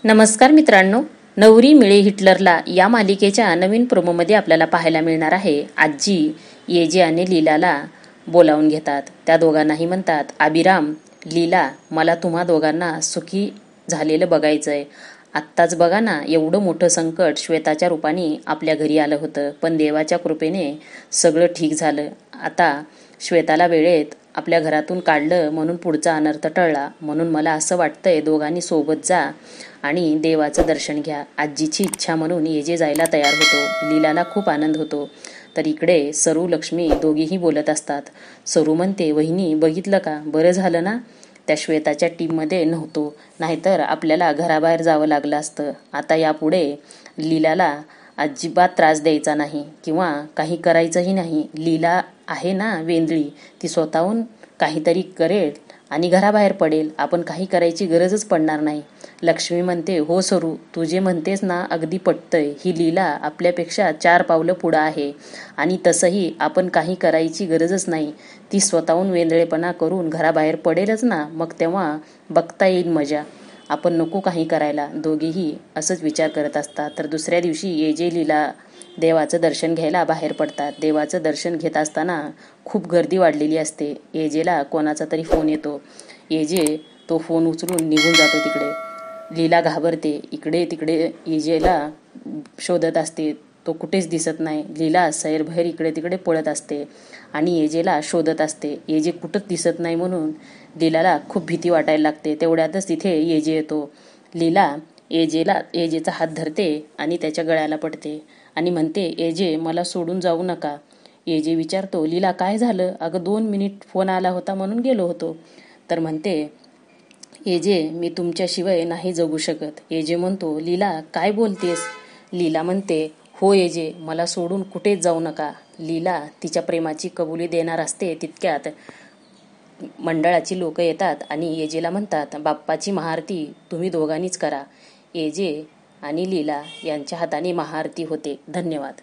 नमस्कार मित्रांनो, नवरी मिळे हिटलरला या मालिकेच्या नवीन प्रोमोमध्ये आपल्याला पाहायला मिळणार आहे. आजी येजे आणि लीलाला बोलावून घेतात. त्या दोघांनाही म्हणतात, आबिराम, लीला, मला तुम्हा दोघांना सुखी झालेलं बघायचंय. आत्ताच बघा ना, एवढं मोठं संकट श्वेताच्या रूपाने आपल्या घरी आलं होतं, पण देवाच्या कृपेने सगळं ठीक झालं. आता श्वेताला वेळेत आपल्या घरातून काढलं म्हणून पुढचा अनर्थ टळला. म्हणून मला असं वाटतंय दोघांनी सोबत जा आणि देवाचं दर्शन घ्या. आजीची इच्छा म्हणून येजे जायला तयार होतो. लीलाला खूप आनंद होतो. तर इकडे सरू लक्ष्मी दोघीही बोलत असतात. सरू म्हणते, वहिनी बघितलं का, बरं झालं ना त्या श्वेताच्या टीममध्ये नव्हतो, नाहीतर आपल्याला घराबाहेर जावं लागलं असतं. आता यापुढे लीलाला अजिबात त्रास द्यायचा नाही किंवा काही करायचंही नाही. लीला आहे ना वेंदळी, ती स्वतःहून काहीतरी करेल आणि घराबाहेर पडेल. आपण काही करायची गरजच पडणार नाही. लक्ष्मी म्हणते, हो सरू, तू जे म्हणतेस ना अगदी पटतंय. ही लीला आपल्यापेक्षा 4 पावलं पुढं आहे आणि तसंही आपण काही करायची गरजच नाही. ती स्वतःहून वेंदळेपणा करून घराबाहेर पडेलच ना, मग तेव्हा बघता येईल मजा. आपण नको काही करायला. दोघेही असंच विचार करत असतात. तर दुसऱ्या दिवशी येजे लीला देवाचं दर्शन घ्यायला बाहेर पडतात. देवाचं दर्शन घेत असताना खूप गर्दी वाढलेली असते. येजेला कोणाचा तरी फोन येतो. येजे तो फोन उचलून निघून जातो तिकडे. लीला घाबरते. इकडे तिकडे येजेला शोधत असते. तो कुठेच दिसत नाही. लीला सैरभैर इकडे तिकडे पळत असते आणि येजेला शोधत असते. येजे कुठंच दिसत नाही म्हणून लीलाला खूप भीती वाटायला लागते. तेवढ्यातच तिथे येजे येतो. लीला येजेचा हात धरते आणि त्याच्या गळ्याला पडते आणि म्हणते, येजे, मला सोडून जाऊ नका. येजे विचारतो, लीला काय झालं? अगं 2 मिनिट फोन आला होता म्हणून गेलो होतो. तर म्हणते, येजे, मी तुमच्याशिवाय नाही जगू शकत. येजे म्हणतो, लीला काय बोलतेस? लीला म्हणते, हो येजे, मला सोडून कुठेच जाऊ नका. लीला तिच्या प्रेमाची कबुली देणार असते तितक्यात मंडळाची लोक येतात आणि येजेला म्हणतात, बाप्पाची महाआरती तुम्ही दोघांनीच करा. येजे आणि लीला यांच्या हाताने महाआरती होते. धन्यवाद.